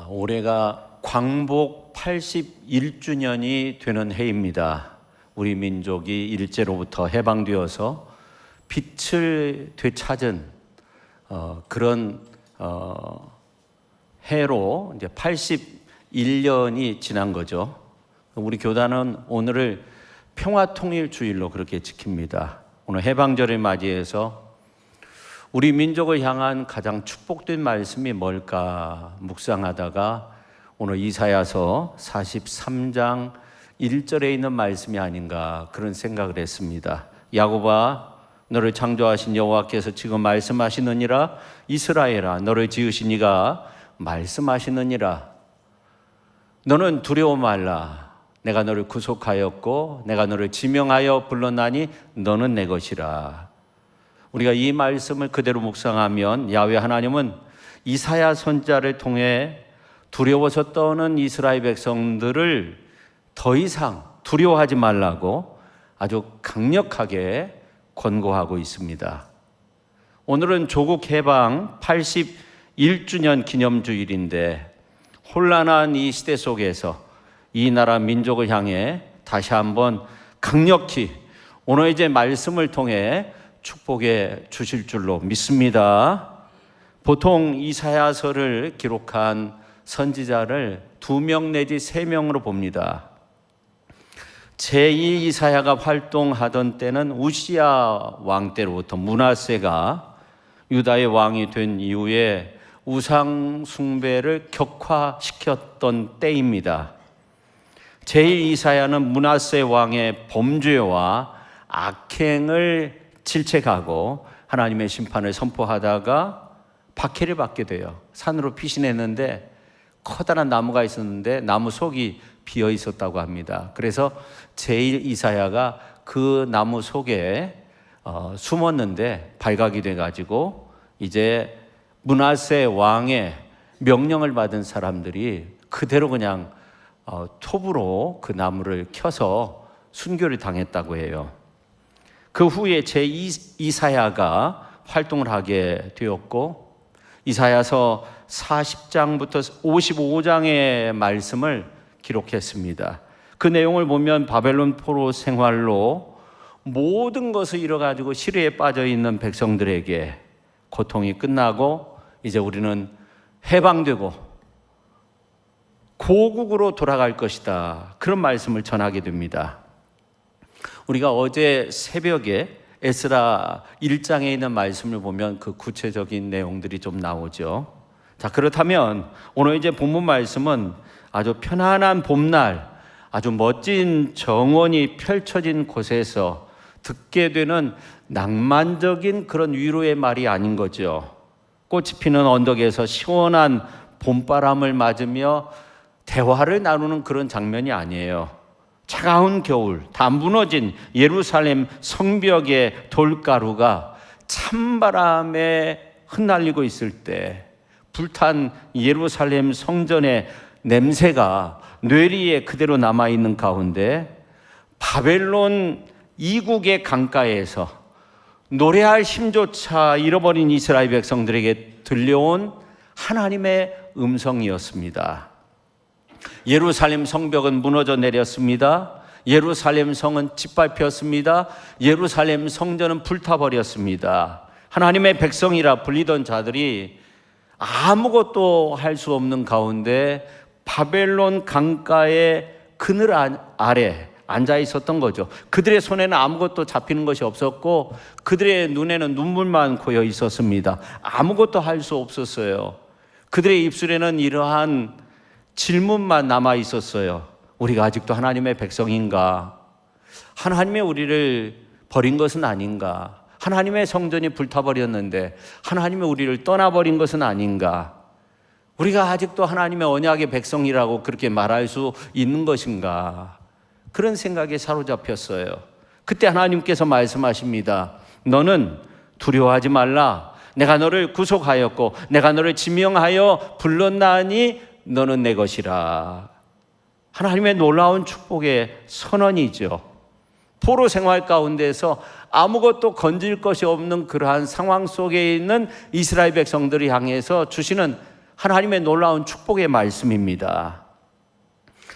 올해가 광복 81주년이 되는 해입니다. 우리 민족이 일제로부터 해방되어서 빛을 되찾은 그런 해로 이제 81년이 지난 거죠. 우리 교단은 오늘을 평화통일주일로 그렇게 지킵니다. 오늘 해방절을 맞이해서 우리 민족을 향한 가장 축복된 말씀이 뭘까 묵상하다가 오늘 이사야서 43장 1절에 있는 말씀이 아닌가 그런 생각을 했습니다. 야곱아, 너를 창조하신 여호와께서 지금 말씀하시느니라. 이스라엘아, 너를 지으신 이가 말씀하시느니라. 너는 두려워 말라. 내가 너를 구속하였고 내가 너를 지명하여 불렀나니 너는 내 것이라. 우리가 이 말씀을 그대로 묵상하면 야훼 하나님은 이사야 선지자를 통해 두려워서 떠는 이스라엘 백성들을 더 이상 두려워하지 말라고 아주 강력하게 권고하고 있습니다. 오늘은 조국 해방 81주년 기념주일인데 혼란한 이 시대 속에서 이 나라 민족을 향해 다시 한번 강력히 오늘 이제 말씀을 통해 축복해 주실 줄로 믿습니다. 보통 이사야서를 기록한 선지자를 2명 내지 3명으로 봅니다. 제2 이사야가 활동하던 때는 우시야 왕 때로부터 므낫세가 유다의 왕이 된 이후에 우상 숭배를 격화시켰던 때입니다. 제2 이사야는 므낫세 왕의 범죄와 악행을 질책하고 하나님의 심판을 선포하다가 박해를 받게 돼요. 산으로 피신했는데 커다란 나무가 있었는데 나무 속이 비어 있었다고 합니다. 그래서 제1 이사야가 그 나무 속에 숨었는데 발각이 돼가지고 이제 므낫세 왕의 명령을 받은 사람들이 그대로 그냥 톱으로 그 나무를 켜서 순교를 당했다고 해요. 그 후에 제2 이사야가 활동을 하게 되었고 이사야서 40장부터 55장의 말씀을 기록했습니다. 그 내용을 보면 바벨론 포로 생활로 모든 것을 잃어가지고 시리에 빠져있는 백성들에게 고통이 끝나고 이제 우리는 해방되고 고국으로 돌아갈 것이다. 그런 말씀을 전하게 됩니다. 우리가 어제 새벽에 에스라 1장에 있는 말씀을 보면 그 구체적인 내용들이 좀 나오죠. 자, 그렇다면 오늘 이제 본문 말씀은 아주 편안한 봄날 아주 멋진 정원이 펼쳐진 곳에서 듣게 되는 낭만적인 그런 위로의 말이 아닌 거죠. 꽃이 피는 언덕에서 시원한 봄바람을 맞으며 대화를 나누는 그런 장면이 아니에요. 차가운 겨울, 다 무너진 예루살렘 성벽의 돌가루가 찬바람에 흩날리고 있을 때 불탄 예루살렘 성전의 냄새가 뇌리에 그대로 남아있는 가운데 바벨론 이국의 강가에서 노래할 힘조차 잃어버린 이스라엘 백성들에게 들려온 하나님의 음성이었습니다. 예루살렘 성벽은 무너져 내렸습니다. 예루살렘 성은 짓밟혔습니다. 예루살렘 성전은 불타버렸습니다. 하나님의 백성이라 불리던 자들이 아무것도 할 수 없는 가운데 바벨론 강가의 그늘 아래 앉아 있었던 거죠. 그들의 손에는 아무것도 잡히는 것이 없었고 그들의 눈에는 눈물만 고여 있었습니다. 아무것도 할 수 없었어요. 그들의 입술에는 이러한 질문만 남아 있었어요. 우리가 아직도 하나님의 백성인가? 하나님의 우리를 버린 것은 아닌가? 하나님의 성전이 불타버렸는데 하나님의 우리를 떠나버린 것은 아닌가? 우리가 아직도 하나님의 언약의 백성이라고 그렇게 말할 수 있는 것인가? 그런 생각에 사로잡혔어요. 그때 하나님께서 말씀하십니다. 너는 두려워하지 말라. 내가 너를 구속하였고 내가 너를 지명하여 불렀나니 너는 내 것이라. 하나님의 놀라운 축복의 선언이죠. 포로 생활 가운데서 아무것도 건질 것이 없는 그러한 상황 속에 있는 이스라엘 백성들을 향해서 주시는 하나님의 놀라운 축복의 말씀입니다.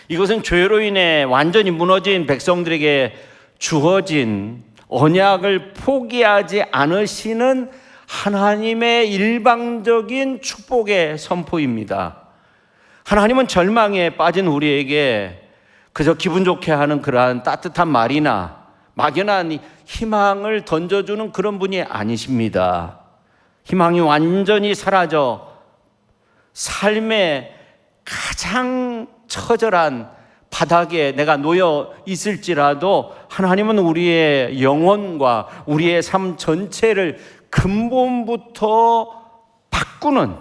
이것은 죄로 인해 완전히 무너진 백성들에게 주어진 언약을 포기하지 않으시는 하나님의 일방적인 축복의 선포입니다. 하나님은 절망에 빠진 우리에게 그저 기분 좋게 하는 그러한 따뜻한 말이나 막연한 희망을 던져주는 그런 분이 아니십니다. 희망이 완전히 사라져 삶의 가장 처절한 바닥에 내가 놓여 있을지라도 하나님은 우리의 영혼과 우리의 삶 전체를 근본부터 바꾸는,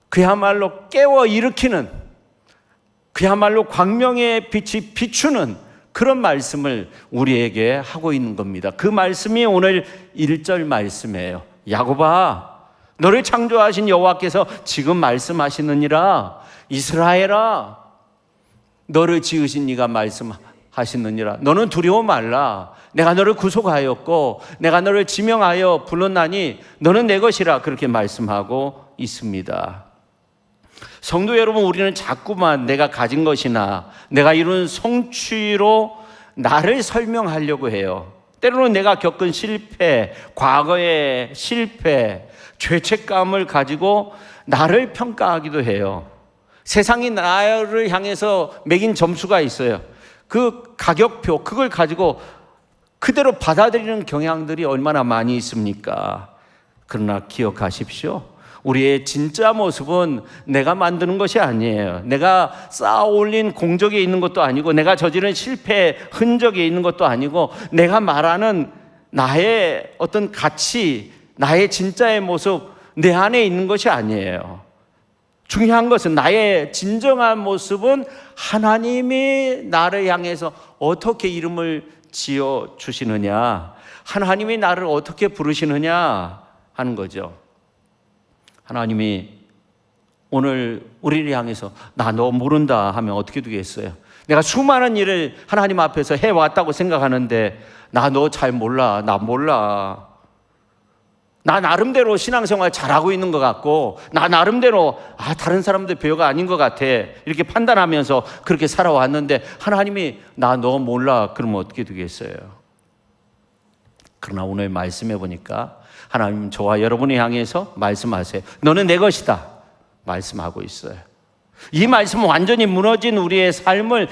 그야말로 깨워 일으키는, 그야말로 광명의 빛이 비추는 그런 말씀을 우리에게 하고 있는 겁니다. 그 말씀이 오늘 1절 말씀이에요. 야곱아, 너를 창조하신 여호와께서 지금 말씀하시느니라. 이스라엘아, 너를 지으신 이가 말씀하시느니라. 너는 두려워 말라. 내가 너를 구속하였고 내가 너를 지명하여 불렀나니 너는 내 것이라. 그렇게 말씀하고 있습니다. 성도 여러분, 우리는 자꾸만 내가 가진 것이나 내가 이룬 성취로 나를 설명하려고 해요. 때로는 내가 겪은 실패, 과거의 실패, 죄책감을 가지고 나를 평가하기도 해요. 세상이 나를 향해서 매긴 점수가 있어요. 그 가격표, 그걸 가지고 그대로 받아들이는 경향들이 얼마나 많이 있습니까? 그러나 기억하십시오. 우리의 진짜 모습은 내가 만드는 것이 아니에요. 내가 쌓아 올린 공적에 있는 것도 아니고 내가 저지른 실패 흔적에 있는 것도 아니고 내가 말하는 나의 어떤 가치, 나의 진짜의 모습 내 안에 있는 것이 아니에요. 중요한 것은 나의 진정한 모습은 하나님이 나를 향해서 어떻게 이름을 지어 주시느냐, 하나님이 나를 어떻게 부르시느냐 하는 거죠. 하나님이 오늘 우리를 향해서 나 너 모른다 하면 어떻게 되겠어요? 내가 수많은 일을 하나님 앞에서 해왔다고 생각하는데 나 너 잘 몰라, 나 몰라. 나 나름대로 신앙생활 잘하고 있는 것 같고 나 나름대로 다른 사람들 배우가 아닌 것 같아 이렇게 판단하면서 그렇게 살아왔는데 하나님이 나 너 몰라 그러면 어떻게 되겠어요? 그러나 오늘 말씀해 보니까 하나님은 저와 여러분을 향해서 말씀하세요. 너는 내 것이다 말씀하고 있어요. 이 말씀은 완전히 무너진 우리의 삶을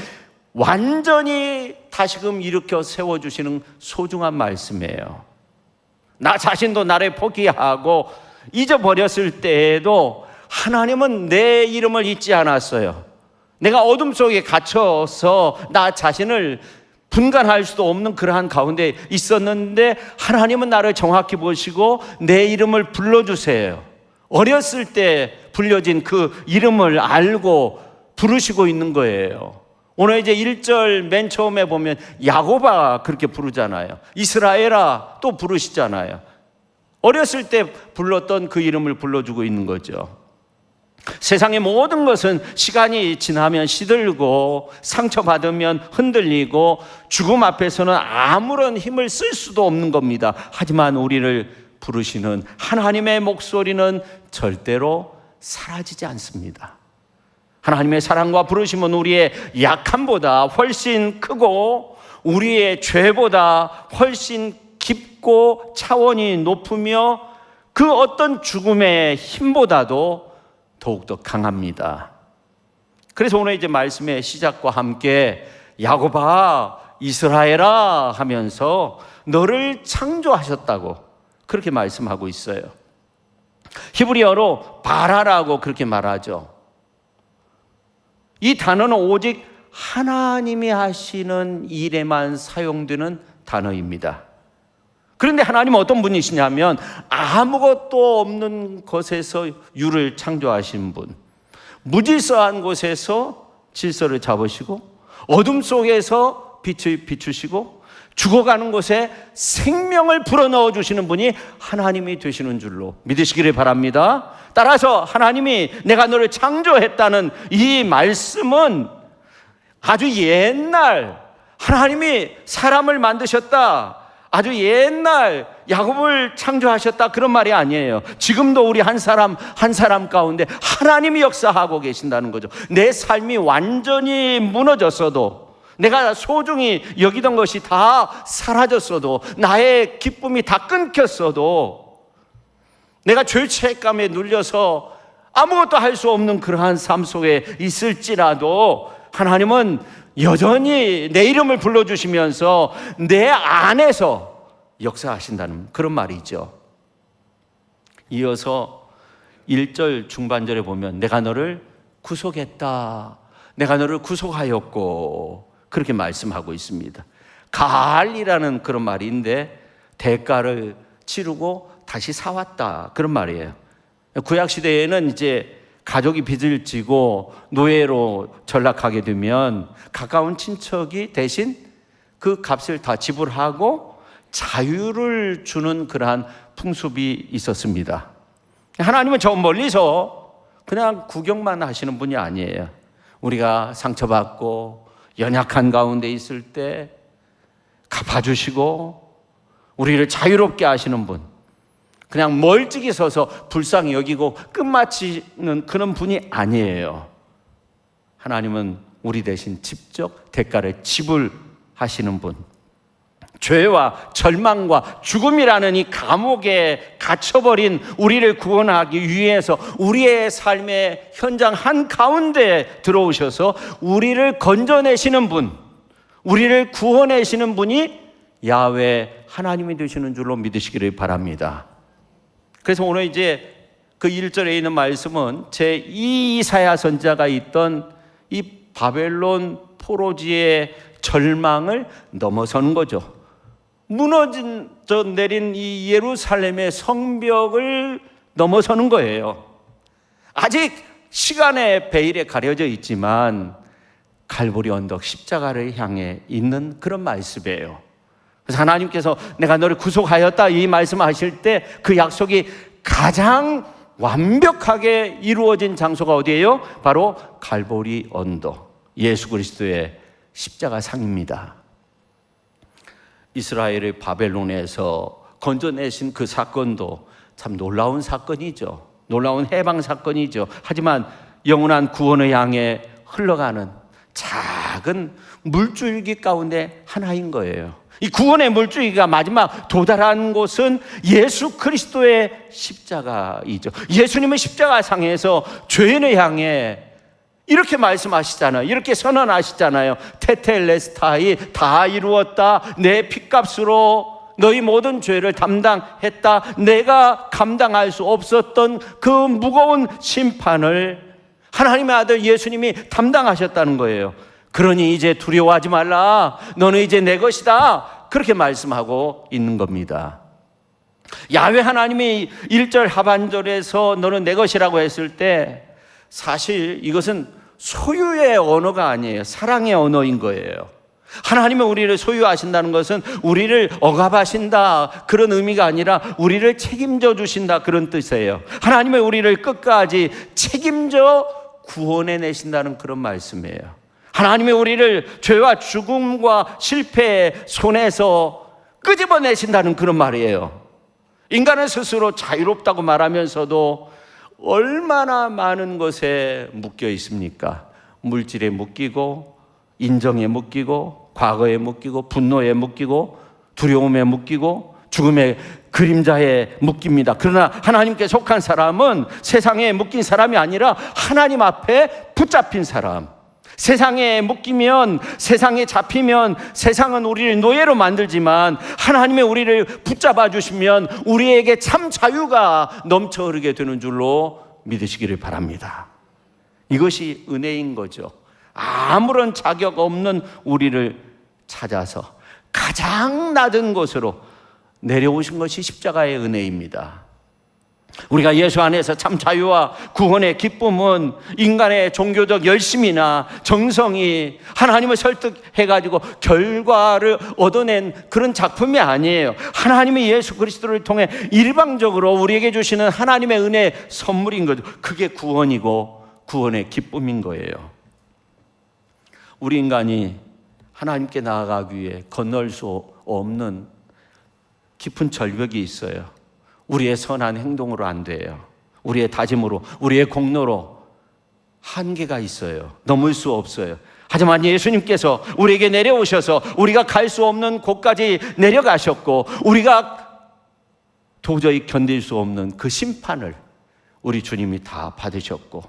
완전히 다시금 일으켜 세워주시는 소중한 말씀이에요. 나 자신도 나를 포기하고 잊어버렸을 때에도 하나님은 내 이름을 잊지 않았어요. 내가 어둠 속에 갇혀서 나 자신을 분간할 수도 없는 그러한 가운데 있었는데 하나님은 나를 정확히 보시고 내 이름을 불러주세요. 어렸을 때 불려진 그 이름을 알고 부르시고 있는 거예요. 오늘 이제 1절 맨 처음에 보면 야곱아 그렇게 부르잖아요. 이스라엘아 또 부르시잖아요. 어렸을 때 불렀던 그 이름을 불러주고 있는 거죠. 세상의 모든 것은 시간이 지나면 시들고 상처받으면 흔들리고 죽음 앞에서는 아무런 힘을 쓸 수도 없는 겁니다. 하지만 우리를 부르시는 하나님의 목소리는 절대로 사라지지 않습니다. 하나님의 사랑과 부르심은 우리의 약함보다 훨씬 크고 우리의 죄보다 훨씬 깊고 차원이 높으며 그 어떤 죽음의 힘보다도 더욱더 강합니다. 그래서 오늘 이제 말씀의 시작과 함께 야곱아 이스라엘아 하면서 너를 창조하셨다고 그렇게 말씀하고 있어요. 히브리어로 바라라고 그렇게 말하죠. 이 단어는 오직 하나님이 하시는 일에만 사용되는 단어입니다. 그런데 하나님은 어떤 분이시냐면 아무것도 없는 것에서 유를 창조하신 분, 무질서한 곳에서 질서를 잡으시고 어둠 속에서 빛을 비추시고 죽어가는 곳에 생명을 불어넣어 주시는 분이 하나님이 되시는 줄로 믿으시기를 바랍니다. 따라서 하나님이 내가 너를 창조했다는 이 말씀은 아주 옛날 하나님이 사람을 만드셨다, 아주 옛날 야곱을 창조하셨다 그런 말이 아니에요. 지금도 우리 한 사람 한 사람 가운데 하나님이 역사하고 계신다는 거죠. 내 삶이 완전히 무너졌어도, 내가 소중히 여기던 것이 다 사라졌어도, 나의 기쁨이 다 끊겼어도, 내가 죄책감에 눌려서 아무것도 할 수 없는 그러한 삶 속에 있을지라도 하나님은 여전히 내 이름을 불러주시면서 내 안에서 역사하신다는 그런 말이죠. 이어서 1절 중반절에 보면 내가 너를 구속했다, 내가 너를 구속하였고, 그렇게 말씀하고 있습니다. 가알이라는 그런 말인데 대가를 치르고 다시 사왔다 그런 말이에요. 구약시대에는 이제 가족이 빚을 지고 노예로 전락하게 되면 가까운 친척이 대신 그 값을 다 지불하고 자유를 주는 그러한 풍습이 있었습니다. 하나님은 저 멀리서 그냥 구경만 하시는 분이 아니에요. 우리가 상처받고 연약한 가운데 있을 때 갚아주시고 우리를 자유롭게 하시는 분, 그냥 멀찍이 서서 불쌍히 여기고 끝마치는 그런 분이 아니에요. 하나님은 우리 대신 직접 대가를 지불하시는 분, 죄와 절망과 죽음이라는 이 감옥에 갇혀버린 우리를 구원하기 위해서 우리의 삶의 현장 한가운데 들어오셔서 우리를 건져내시는 분, 우리를 구원하시는 분이 야훼 하나님이 되시는 줄로 믿으시기를 바랍니다. 그래서 오늘 이제 그 1절에 있는 말씀은 제2 이사야 선지자가 있던 이 바벨론 포로지의 절망을 넘어서는 거죠. 무너져 내린 이 예루살렘의 성벽을 넘어서는 거예요. 아직 시간의 베일에 가려져 있지만 갈보리 언덕 십자가를 향해 있는 그런 말씀이에요. 그래서 하나님께서 내가 너를 구속하였다 이 말씀하실 때 그 약속이 가장 완벽하게 이루어진 장소가 어디예요? 바로 갈보리 언덕, 예수 그리스도의 십자가 상입니다. 이스라엘을 바벨론에서 건져내신 그 사건도 참 놀라운 사건이죠. 놀라운 해방 사건이죠. 하지만 영원한 구원을 향해 흘러가는 작은 물줄기 가운데 하나인 거예요. 이 구원의 물줄기가 마지막 도달한 곳은 예수 그리스도의 십자가이죠. 예수님은 십자가상에서 죄인을 향해 이렇게 말씀하시잖아요. 이렇게 선언하시잖아요. 테텔레스타이, 다 이루었다. 내 핏값으로 너희 모든 죄를 담당했다. 내가 감당할 수 없었던 그 무거운 심판을 하나님의 아들 예수님이 담당하셨다는 거예요. 그러니 이제 두려워하지 말라. 너는 이제 내 것이다. 그렇게 말씀하고 있는 겁니다. 야훼 하나님이 1절 하반절에서 너는 내 것이라고 했을 때 사실 이것은 소유의 언어가 아니에요. 사랑의 언어인 거예요. 하나님은 우리를 소유하신다는 것은 우리를 억압하신다 그런 의미가 아니라 우리를 책임져 주신다 그런 뜻이에요. 하나님은 우리를 끝까지 책임져 구원해 내신다는 그런 말씀이에요. 하나님이 우리를 죄와 죽음과 실패의 손에서 끄집어내신다는 그런 말이에요. 인간은 스스로 자유롭다고 말하면서도 얼마나 많은 것에 묶여 있습니까? 물질에 묶이고, 인정에 묶이고, 과거에 묶이고, 분노에 묶이고, 두려움에 묶이고, 죽음의 그림자에 묶입니다. 그러나 하나님께 속한 사람은 세상에 묶인 사람이 아니라 하나님 앞에 붙잡힌 사람. 세상에 묶이면, 세상에 잡히면 세상은 우리를 노예로 만들지만 하나님의 우리를 붙잡아 주시면 우리에게 참 자유가 넘쳐 흐르게 되는 줄로 믿으시기를 바랍니다. 이것이 은혜인 거죠. 아무런 자격 없는 우리를 찾아서 가장 낮은 곳으로 내려오신 것이 십자가의 은혜입니다. 우리가 예수 안에서 참 자유와 구원의 기쁨은 인간의 종교적 열심이나 정성이 하나님을 설득해가지고 결과를 얻어낸 그런 작품이 아니에요. 하나님이 예수 그리스도를 통해 일방적으로 우리에게 주시는 하나님의 은혜의 선물인 거죠. 그게 구원이고 구원의 기쁨인 거예요. 우리 인간이 하나님께 나아가기 위해 건널 수 없는 깊은 절벽이 있어요. 우리의 선한 행동으로 안 돼요. 우리의 다짐으로, 우리의 공로로 한계가 있어요. 넘을 수 없어요. 하지만 예수님께서 우리에게 내려오셔서 우리가 갈 수 없는 곳까지 내려가셨고, 우리가 도저히 견딜 수 없는 그 심판을 우리 주님이 다 받으셨고,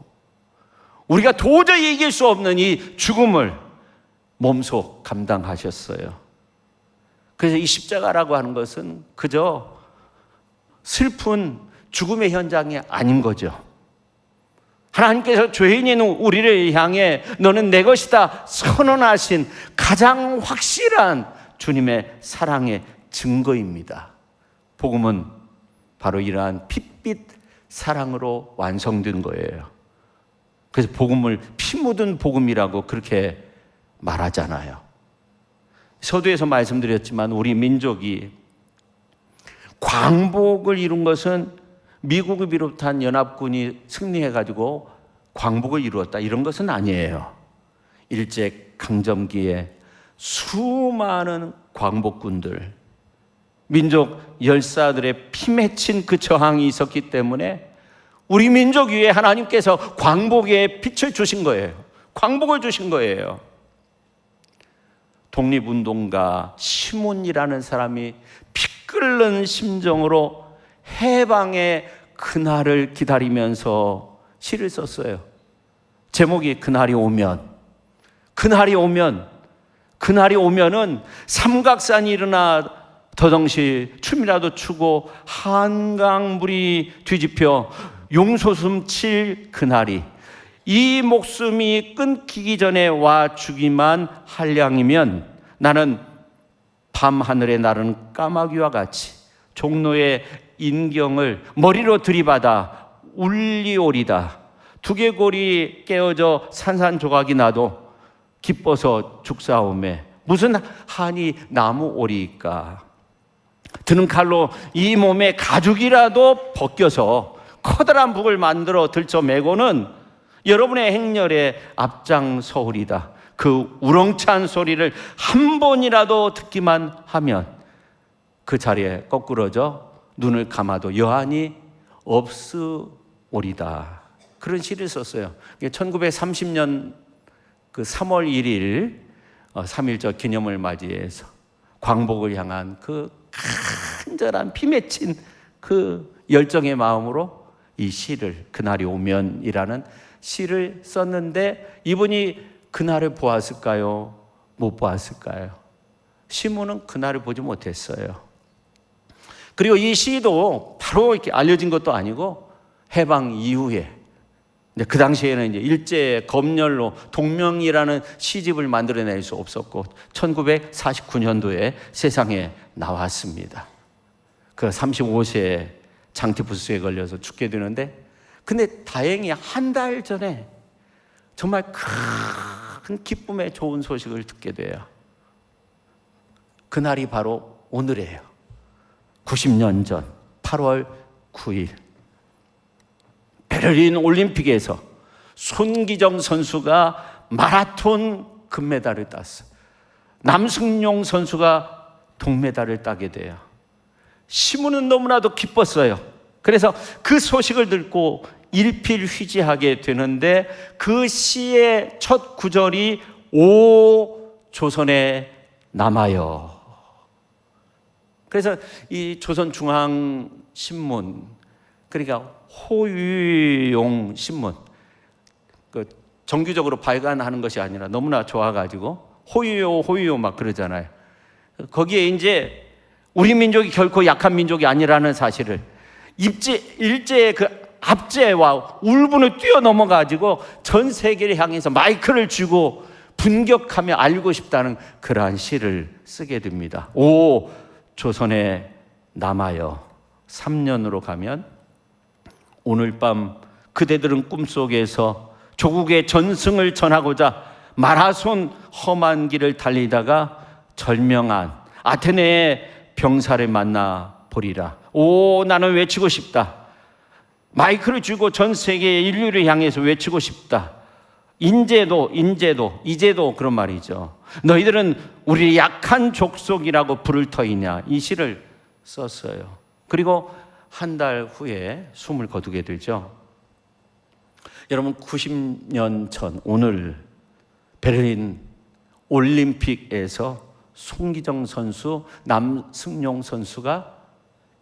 우리가 도저히 이길 수 없는 이 죽음을 몸소 감당하셨어요. 그래서 이 십자가라고 하는 것은 그저 슬픈 죽음의 현장이 아닌 거죠. 하나님께서 죄인인 우리를 향해 너는 내 것이다 선언하신 가장 확실한 주님의 사랑의 증거입니다. 복음은 바로 이러한 핏빛 사랑으로 완성된 거예요. 그래서 복음을 피 묻은 복음이라고 그렇게 말하잖아요. 서두에서 말씀드렸지만 우리 민족이 광복을 이룬 것은 미국을 비롯한 연합군이 승리해가지고 광복을 이루었다, 이런 것은 아니에요. 일제강점기에 수많은 광복군들, 민족 열사들의 피 맺힌 그 저항이 있었기 때문에 우리 민족 위에 하나님께서 광복의 빛을 주신 거예요. 광복을 주신 거예요. 독립운동가 시몬이라는 사람이 피 끓는 심정으로 해방의 그날을 기다리면서 시를 썼어요. 제목이 그날이 오면. 그날이 오면은 삼각산이 일어나 더덩실 춤이라도 추고 한강물이 뒤집혀 용솟음 칠 그날이, 이 목숨이 끊기기 전에 와 주기만 한량이면 나는 밤하늘에 나르는 까마귀와 같이 종로의 인경을 머리로 들이받아 울리오리다. 두개골이 깨어져 산산조각이 나도 기뻐서 죽사오매 무슨 한이 나무오리이까. 드는 칼로 이 몸의 가죽이라도 벗겨서 커다란 북을 만들어 들쳐매고는 여러분의 행렬에 앞장서오리다. 그 우렁찬 소리를 한 번이라도 듣기만 하면 그 자리에 거꾸러져 눈을 감아도 여한이 없으오리다. 그런 시를 썼어요. 1930년 그 3월 1일 3.1절 기념을 맞이해서 광복을 향한 그 간절한 피 맺힌 그 열정의 마음으로 이 시를, 그날이 오면이라는 시를 썼는데, 이분이 그날을 보았을까요? 못 보았을까요? 시몬은 그날을 보지 못했어요. 그리고 이 시도 바로 이렇게 알려진 것도 아니고 해방 이후에, 그 당시에는 이제 일제 검열로 동명이라는 시집을 만들어낼 수 없었고 1949년도에 세상에 나왔습니다. 그 35세에 장티푸스에 걸려서 죽게 되는데, 근데 다행히 한 달 전에 정말 큰 기쁨의 좋은 소식을 듣게 돼요. 그날이 바로 오늘이에요. 90년 전 8월 9일 베를린 올림픽에서 손기정 선수가 마라톤 금메달을 땄어요. 남승용 선수가 동메달을 따게 돼요. 시몬은 너무나도 기뻤어요. 그래서 그 소식을 듣고 일필휘지하게 되는데, 그 시의 첫 구절이 오 조선에 남아요. 그래서 이 조선중앙신문, 그러니까 호유용 신문, 그 정규적으로 발간하는 것이 아니라 너무나 좋아가지고 호유요 막 그러잖아요. 거기에 이제 우리 민족이 결코 약한 민족이 아니라는 사실을, 일제의 그 압제와 울분을 뛰어넘어가지고 전 세계를 향해서 마이크를 쥐고 분격하며 알고 싶다는 그러한 시를 쓰게 됩니다. 오 조선에 남아요. 3년으로 가면 오늘 밤 그대들은 꿈속에서 조국의 전승을 전하고자 마라손 험한 길을 달리다가 절명한 아테네의 병사를 만나 보리라. 오 나는 외치고 싶다. 마이크를 쥐고 전 세계의 인류를 향해서 외치고 싶다. 이제도 그런 말이죠. 너희들은 우리 약한 족속이라고 부를 터이냐. 이 시를 썼어요. 그리고 한 달 후에 숨을 거두게 되죠. 여러분, 90년 전 오늘 베를린 올림픽에서 송기정 선수, 남승용 선수가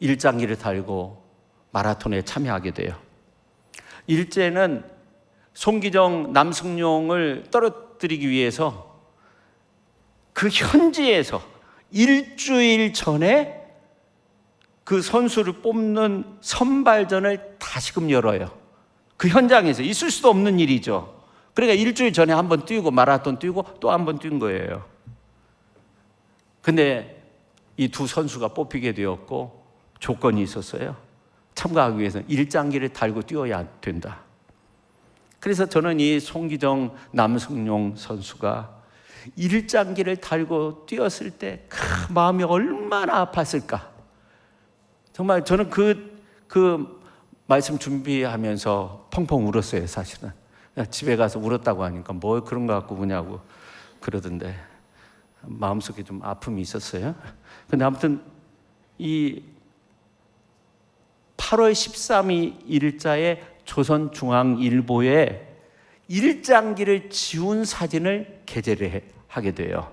일장기를 달고 마라톤에 참여하게 돼요. 일제는 송기정, 남승용을 떨어뜨리기 위해서 그 현지에서 일주일 전에 그 선수를 뽑는 선발전을 다시금 열어요. 그 현장에서 있을 수도 없는 일이죠. 그러니까 일주일 전에 한번 뛰고 마라톤 뛰고 또 한 번 뛴 거예요. 근데 이 두 선수가 뽑히게 되었고 조건이 있었어요. 참가하기 위해서는 일장기를 달고 뛰어야 된다. 그래서 저는 이 송기정, 남승용 선수가 일장기를 달고 뛰었을 때 마음이 얼마나 아팠을까. 정말 저는 그 말씀 준비하면서 펑펑 울었어요, 사실은. 집에 가서 울었다고 하니까 뭐 그런 거 갖고 우냐고 그러던데 마음속에 좀 아픔이 있었어요. 근데 아무튼 이 8월 13일 일자에 조선중앙일보에 일장기를 지운 사진을 게재를 하게 돼요.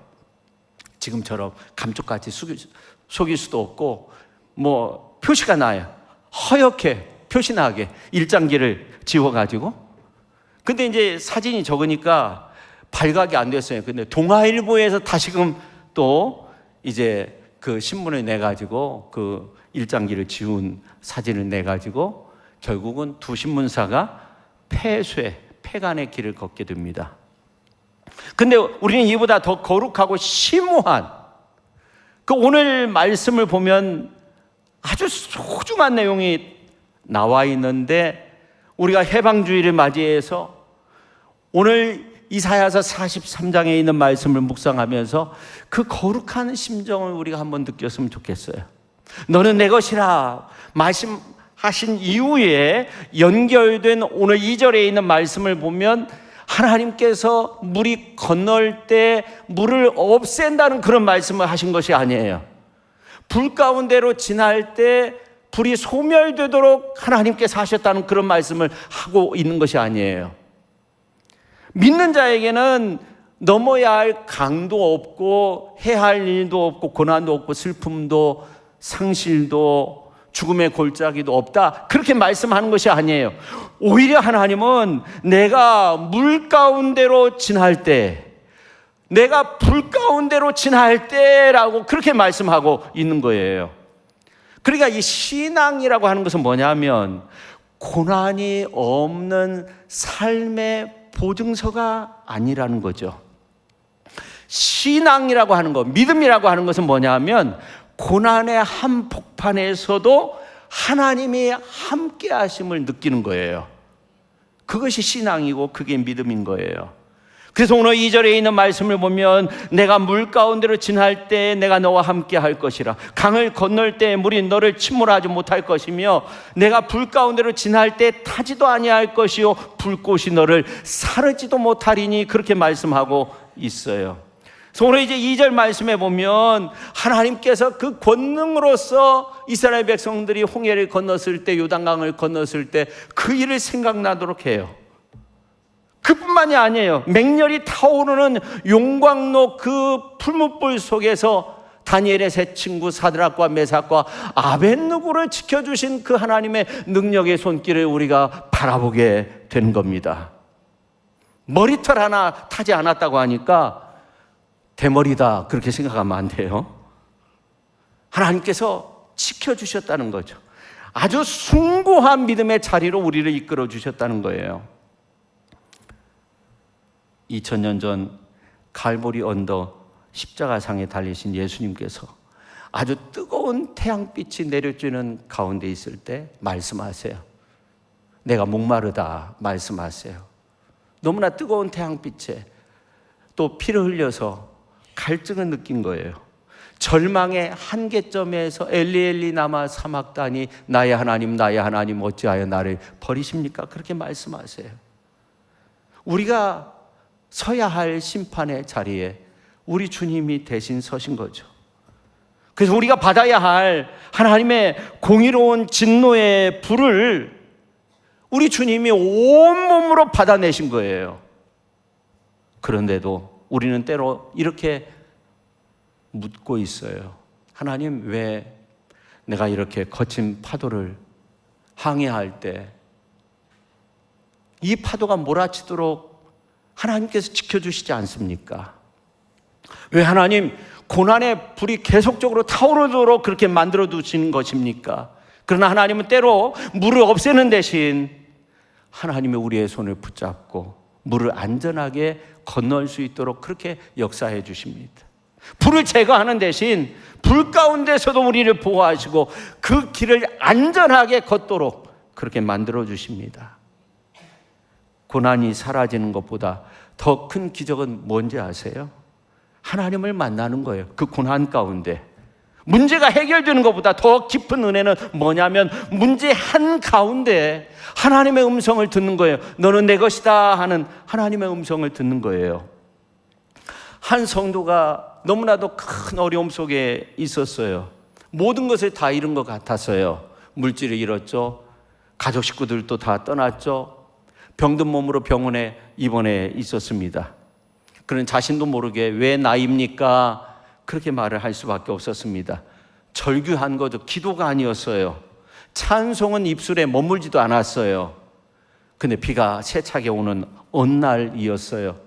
지금처럼 감쪽같이 속일 수도 없고 뭐 표시가 나요. 허옇게 표시나게 일장기를 지워가지고. 근데 이제 사진이 적으니까 발각이 안 됐어요. 근데 동아일보에서 다시금 또 이제 그 신문을 내가지고 그 일장기를 지운 사진을 내가지고 결국은 두 신문사가 폐간의 길을 걷게 됩니다. 근데 우리는 이보다 더 거룩하고 심오한 그 오늘 말씀을 보면 아주 소중한 내용이 나와 있는데, 우리가 해방주의를 맞이해서 오늘 이사야서 43장에 있는 말씀을 묵상하면서 그 거룩한 심정을 우리가 한번 느꼈으면 좋겠어요. 너는 내 것이라 말씀하신 이후에 연결된 오늘 2절에 있는 말씀을 보면 하나님께서 물이 건널 때 물을 없앤다는 그런 말씀을 하신 것이 아니에요. 불 가운데로 지날 때 불이 소멸되도록 하나님께서 하셨다는 그런 말씀을 하고 있는 것이 아니에요. 믿는 자에게는 넘어야 할 강도 없고 해야 할 일도 없고 고난도 없고 슬픔도 상실도 죽음의 골짜기도 없다, 그렇게 말씀하는 것이 아니에요. 오히려 하나님은 내가 물 가운데로 지날 때, 내가 불 가운데로 지날 때라고 그렇게 말씀하고 있는 거예요. 그러니까 이 신앙이라고 하는 것은 뭐냐면 고난이 없는 삶의 보증서가 아니라는 거죠. 신앙이라고 하는 것, 믿음이라고 하는 것은 뭐냐면 고난의 한복판에서도 하나님이 함께 하심을 느끼는 거예요. 그것이 신앙이고 그게 믿음인 거예요. 그래서 오늘 2절에 있는 말씀을 보면 내가 물 가운데로 지날 때 내가 너와 함께 할 것이라, 강을 건널 때 물이 너를 침몰하지 못할 것이며 내가 불 가운데로 지날 때 타지도 아니할 것이요 불꽃이 너를 사르지도 못하리니, 그렇게 말씀하고 있어요. 그래서 오늘 이제 2절 말씀에 보면 하나님께서 그 권능으로서 이스라엘 백성들이 홍해를 건넜을 때, 요단강을 건넜을 때 그 일을 생각나도록 해요. 그뿐만이 아니에요. 맹렬히 타오르는 용광로 그 풀무불 속에서 다니엘의 세 친구 사드락과 메삭과 아벳느고를 지켜주신 그 하나님의 능력의 손길을 우리가 바라보게 된 겁니다. 머리털 하나 타지 않았다고 하니까 대머리다 그렇게 생각하면 안 돼요. 하나님께서 지켜주셨다는 거죠. 아주 숭고한 믿음의 자리로 우리를 이끌어 주셨다는 거예요. 2000년 전 갈보리 언덕 십자가상에 달리신 예수님께서 아주 뜨거운 태양빛이 내려쬐는 가운데 있을 때 말씀하세요. 내가 목마르다 말씀하세요. 너무나 뜨거운 태양빛에 또 피를 흘려서 갈증을 느낀 거예요. 절망의 한계점에서 엘리 나마 사막다니 나의 하나님 어찌하여 나를 버리십니까? 그렇게 말씀하세요. 우리가 서야 할 심판의 자리에 우리 주님이 대신 서신 거죠. 그래서 우리가 받아야 할 하나님의 공의로운 진노의 불을 우리 주님이 온몸으로 받아내신 거예요. 그런데도 우리는 때로 이렇게 묻고 있어요. 하나님, 왜 내가 이렇게 거친 파도를 항해할 때 이 파도가 몰아치도록 하나님께서 지켜주시지 않습니까? 왜 하나님 고난의 불이 계속적으로 타오르도록 그렇게 만들어 두시는 것입니까? 그러나 하나님은 때로 물을 없애는 대신 하나님의 우리의 손을 붙잡고 물을 안전하게 건널 수 있도록 그렇게 역사해 주십니다. 불을 제거하는 대신 불 가운데서도 우리를 보호하시고 그 길을 안전하게 걷도록 그렇게 만들어 주십니다. 고난이 사라지는 것보다 더 큰 기적은 뭔지 아세요? 하나님을 만나는 거예요. 그 고난 가운데 문제가 해결되는 것보다 더 깊은 은혜는 뭐냐면 문제 한가운데 하나님의 음성을 듣는 거예요. 너는 내 것이다 하는 하나님의 음성을 듣는 거예요. 한 성도가 너무나도 큰 어려움 속에 있었어요. 모든 것을 다 잃은 것 같았어요. 물질을 잃었죠. 가족 식구들도 다 떠났죠. 병든 몸으로 병원에 입원해 있었습니다. 그는 자신도 모르게 왜 나입니까? 그렇게 말을 할 수밖에 없었습니다. 절규한 것도 기도가 아니었어요. 찬송은 입술에 머물지도 않았어요. 근데 비가 세차게 오는 어느 날이었어요.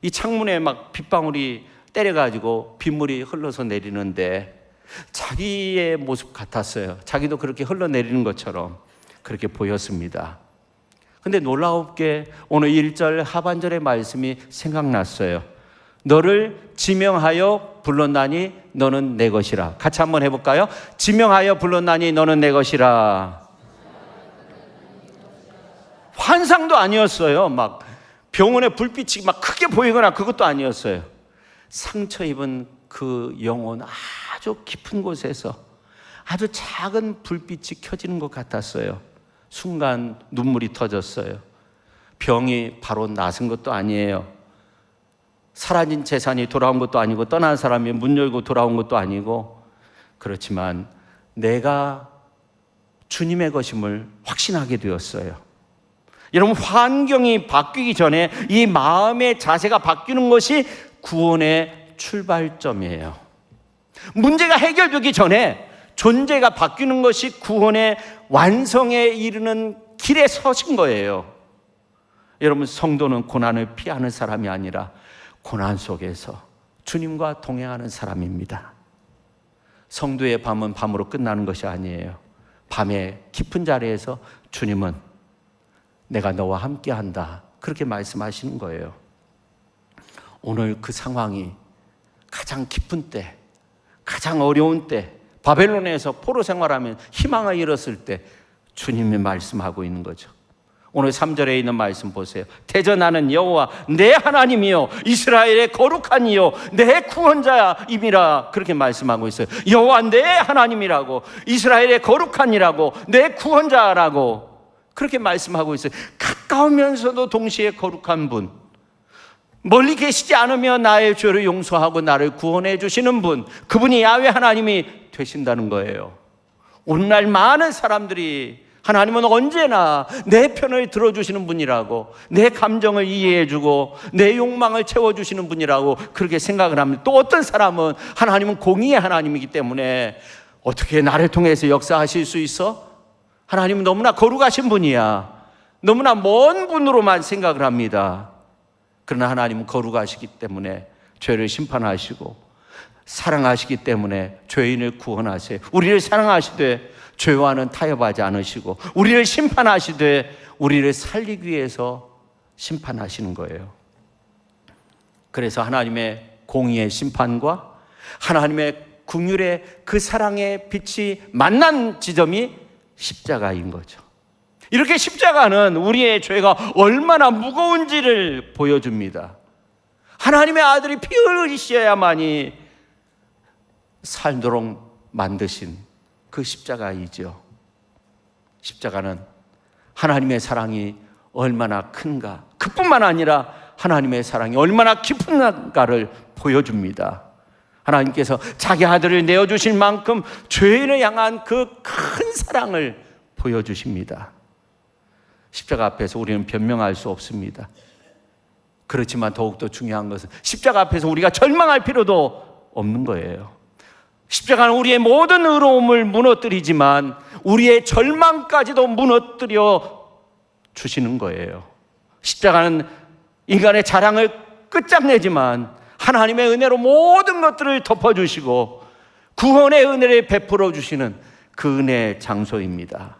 이 창문에 막 빗방울이 때려가지고 빗물이 흘러서 내리는데 자기의 모습 같았어요. 자기도 그렇게 흘러내리는 것처럼 그렇게 보였습니다. 근데 놀라웠게 오늘 1절 하반절의 말씀이 생각났어요. 너를 지명하여 불렀나니 너는 내 것이라. 같이 한번 해볼까요? 지명하여 불렀나니 너는 내 것이라. 환상도 아니었어요. 막 병원에 불빛이 막 크게 보이거나 그것도 아니었어요. 상처 입은 그 영혼 아주 깊은 곳에서 아주 작은 불빛이 켜지는 것 같았어요. 순간 눈물이 터졌어요. 병이 바로 나선 것도 아니에요. 사라진 재산이 돌아온 것도 아니고 떠난 사람이 문 열고 돌아온 것도 아니고, 그렇지만 내가 주님의 것임을 확신하게 되었어요. 여러분, 환경이 바뀌기 전에 이 마음의 자세가 바뀌는 것이 구원의 출발점이에요. 문제가 해결되기 전에 존재가 바뀌는 것이 구원의 완성에 이르는 길에 서신 거예요. 여러분, 성도는 고난을 피하는 사람이 아니라 고난 속에서 주님과 동행하는 사람입니다. 성도의 밤은 밤으로 끝나는 것이 아니에요. 밤의 깊은 자리에서 주님은 내가 너와 함께한다, 그렇게 말씀하시는 거예요. 오늘 그 상황이 가장 깊은 때, 가장 어려운 때, 바벨론에서 포로 생활하면 희망을 잃었을 때 주님이 말씀하고 있는 거죠. 오늘 3절에 있는 말씀 보세요. 대저 나는 여호와 내 하나님이요 이스라엘의 거룩한 이요 내 구원자임이라, 그렇게 말씀하고 있어요. 여호와 내 하나님이라고, 이스라엘의 거룩한 이라고, 내 구원자라고 그렇게 말씀하고 있어요. 가까우면서도 동시에 거룩한 분, 멀리 계시지 않으며 나의 죄를 용서하고 나를 구원해 주시는 분, 그분이 야훼 하나님이 되신다는 거예요. 오늘날 많은 사람들이 하나님은 언제나 내 편을 들어주시는 분이라고, 내 감정을 이해해주고 내 욕망을 채워주시는 분이라고 그렇게 생각을 합니다. 또 어떤 사람은 하나님은 공의의 하나님이기 때문에 어떻게 나를 통해서 역사하실 수 있어? 하나님은 너무나 거룩하신 분이야, 너무나 먼 분으로만 생각을 합니다. 그러나 하나님은 거룩하시기 때문에 죄를 심판하시고 사랑하시기 때문에 죄인을 구원하세요. 우리를 사랑하시되 죄와는 타협하지 않으시고 우리를 심판하시되 우리를 살리기 위해서 심판하시는 거예요. 그래서 하나님의 공의의 심판과 하나님의 긍휼의 그 사랑의 빛이 만난 지점이 십자가인 거죠. 이렇게 십자가는 우리의 죄가 얼마나 무거운지를 보여줍니다. 하나님의 아들이 피 흘리셔야만이 살도록 만드신 그 십자가이죠. 십자가는 하나님의 사랑이 얼마나 큰가, 그뿐만 아니라 하나님의 사랑이 얼마나 깊은가를 보여줍니다. 하나님께서 자기 아들을 내어주실 만큼 죄인을 향한 그 큰 사랑을 보여주십니다. 십자가 앞에서 우리는 변명할 수 없습니다. 그렇지만 더욱더 중요한 것은 십자가 앞에서 우리가 절망할 필요도 없는 거예요. 십자가는 우리의 모든 의로움을 무너뜨리지만 우리의 절망까지도 무너뜨려 주시는 거예요. 십자가는 인간의 자랑을 끝장내지만 하나님의 은혜로 모든 것들을 덮어주시고 구원의 은혜를 베풀어 주시는 그 은혜의 장소입니다.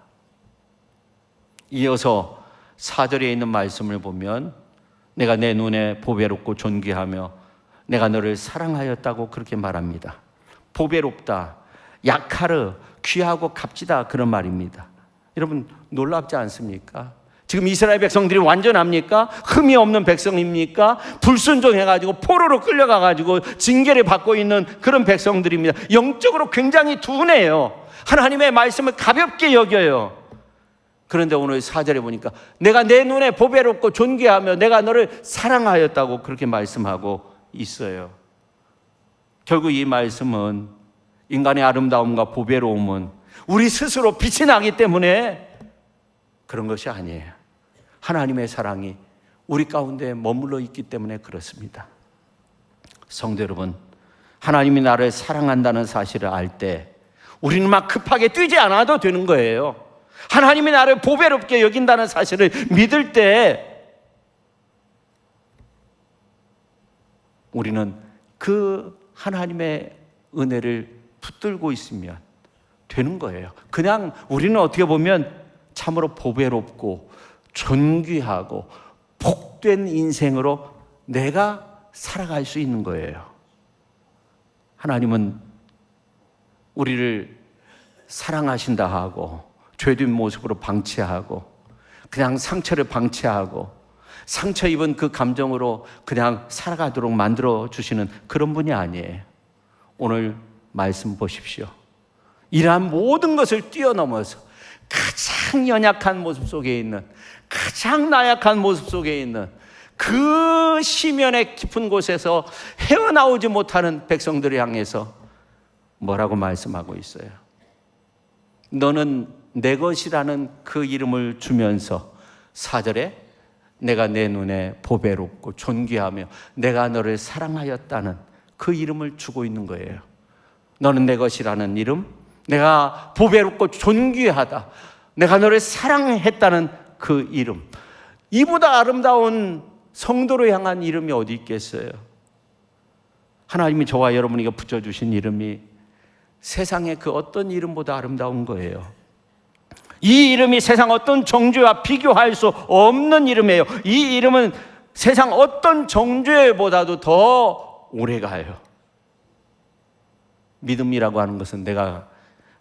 이어서 4절에 있는 말씀을 보면 내가 내 눈에 보배롭고 존귀하며 내가 너를 사랑하였다고 그렇게 말합니다. 보배롭다, 약하르, 귀하고 값지다, 그런 말입니다. 여러분 놀랍지 않습니까? 지금 이스라엘 백성들이 완전합니까? 흠이 없는 백성입니까? 불순종해가지고 포로로 끌려가가지고 징계를 받고 있는 그런 백성들입니다. 영적으로 굉장히 둔해요. 하나님의 말씀을 가볍게 여겨요. 그런데 오늘 4절에 보니까 내가 내 눈에 보배롭고 존귀하며 내가 너를 사랑하였다고 그렇게 말씀하고 있어요. 결국 이 말씀은 인간의 아름다움과 보배로움은 우리 스스로 빛이 나기 때문에 그런 것이 아니에요. 하나님의 사랑이 우리 가운데 머물러 있기 때문에 그렇습니다. 성도 여러분, 하나님이 나를 사랑한다는 사실을 알 때 우리는 막 급하게 뛰지 않아도 되는 거예요. 하나님이 나를 보배롭게 여긴다는 사실을 믿을 때 우리는 그 하나님의 은혜를 붙들고 있으면 되는 거예요. 그냥 우리는 어떻게 보면 참으로 보배롭고 존귀하고 복된 인생으로 내가 살아갈 수 있는 거예요. 하나님은 우리를 사랑하신다 하고 죄된 모습으로 방치하고 그냥 상처를 방치하고 상처 입은 그 감정으로 그냥 살아가도록 만들어 주시는 그런 분이 아니에요. 오늘 말씀 보십시오. 이러한 모든 것을 뛰어넘어서 가장 연약한 모습 속에 있는, 가장 나약한 모습 속에 있는 그 시면의 깊은 곳에서 헤어나오지 못하는 백성들을 향해서 뭐라고 말씀하고 있어요? 너는 내 것이라는 그 이름을 주면서 4절에 내가 내 눈에 보배롭고 존귀하며 내가 너를 사랑하였다는 그 이름을 주고 있는 거예요. 너는 내 것이라는 이름, 내가 보배롭고 존귀하다, 내가 너를 사랑했다는 그 이름, 이보다 아름다운 성도를 향한 이름이 어디 있겠어요? 하나님이 저와 여러분에게 붙여주신 이름이 세상의 그 어떤 이름보다 아름다운 거예요. 이 이름이 세상 어떤 정죄와 비교할 수 없는 이름이에요. 이 이름은 세상 어떤 정죄보다도 더 오래가요. 믿음이라고 하는 것은 내가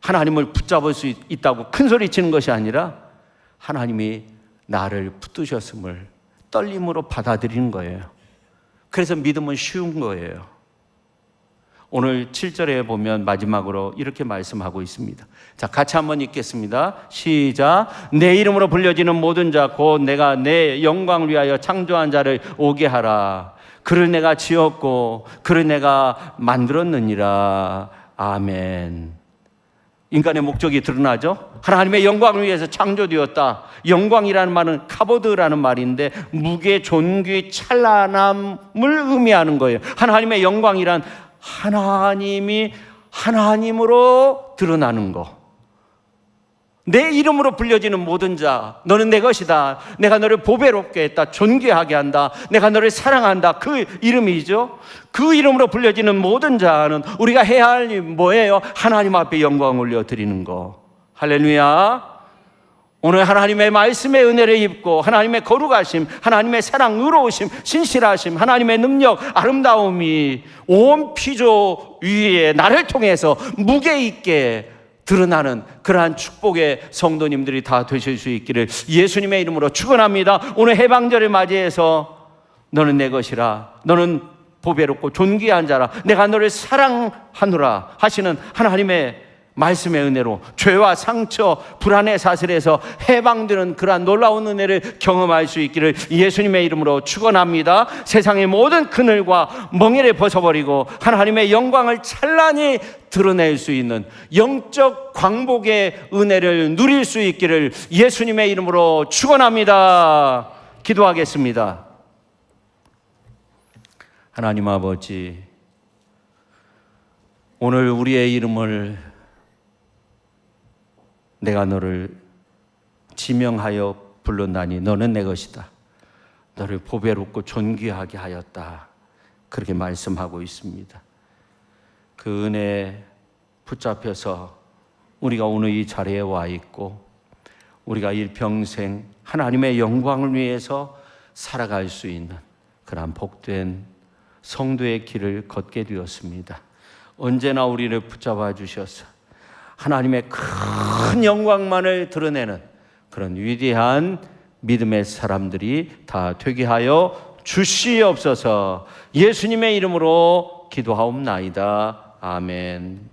하나님을 붙잡을 수 있다고 큰 소리 치는 것이 아니라 하나님이 나를 붙드셨음을 떨림으로 받아들이는 거예요. 그래서 믿음은 쉬운 거예요. 오늘 7절에 보면 마지막으로 이렇게 말씀하고 있습니다. 자, 같이 한번 읽겠습니다. 시작. 내 이름으로 불려지는 모든 자 곧 내가 내 영광을 위하여 창조한 자를 오게 하라. 그를 내가 지었고 그를 내가 만들었느니라. 아멘. 인간의 목적이 드러나죠? 하나님의 영광을 위해서 창조되었다. 영광이라는 말은 카보드라는 말인데 무게, 존귀, 찬란함을 의미하는 거예요. 하나님의 영광이란 하나님이 하나님으로 드러나는 거. 내 이름으로 불려지는 모든 자, 너는 내 것이다. 내가 너를 보배롭게 했다. 존귀하게 한다. 내가 너를 사랑한다. 그 이름이죠. 그 이름으로 불려지는 모든 자는 우리가 해야 할 일이 뭐예요? 하나님 앞에 영광을 올려드리는 거. 할렐루야. 오늘 하나님의 말씀의 은혜를 입고 하나님의 거룩하심, 하나님의 사랑, 의로우심, 신실하심, 하나님의 능력, 아름다움이 온 피조 위에 나를 통해서 무게 있게 드러나는 그러한 축복의 성도님들이 다 되실 수 있기를 예수님의 이름으로 축원합니다. 오늘 해방절을 맞이해서 너는 내 것이라, 너는 보배롭고 존귀한 자라, 내가 너를 사랑하노라 하시는 하나님의 말씀의 은혜로 죄와 상처, 불안의 사슬에서 해방되는 그러한 놀라운 은혜를 경험할 수 있기를 예수님의 이름으로 축원합니다. 세상의 모든 그늘과 멍에를 벗어버리고 하나님의 영광을 찬란히 드러낼 수 있는 영적 광복의 은혜를 누릴 수 있기를 예수님의 이름으로 축원합니다. 기도하겠습니다. 하나님 아버지, 오늘 우리의 이름을 내가 너를 지명하여 불렀나니 너는 내 것이다. 너를 보배롭고 존귀하게 하였다. 그렇게 말씀하고 있습니다. 그 은혜에 붙잡혀서 우리가 오늘 이 자리에 와 있고 우리가 일평생 하나님의 영광을 위해서 살아갈 수 있는 그러한 복된 성도의 길을 걷게 되었습니다. 언제나 우리를 붙잡아 주셔서 하나님의 큰 영광만을 드러내는 그런 위대한 믿음의 사람들이 다 되게 하여 주시옵소서. 예수님의 이름으로 기도하옵나이다. 아멘.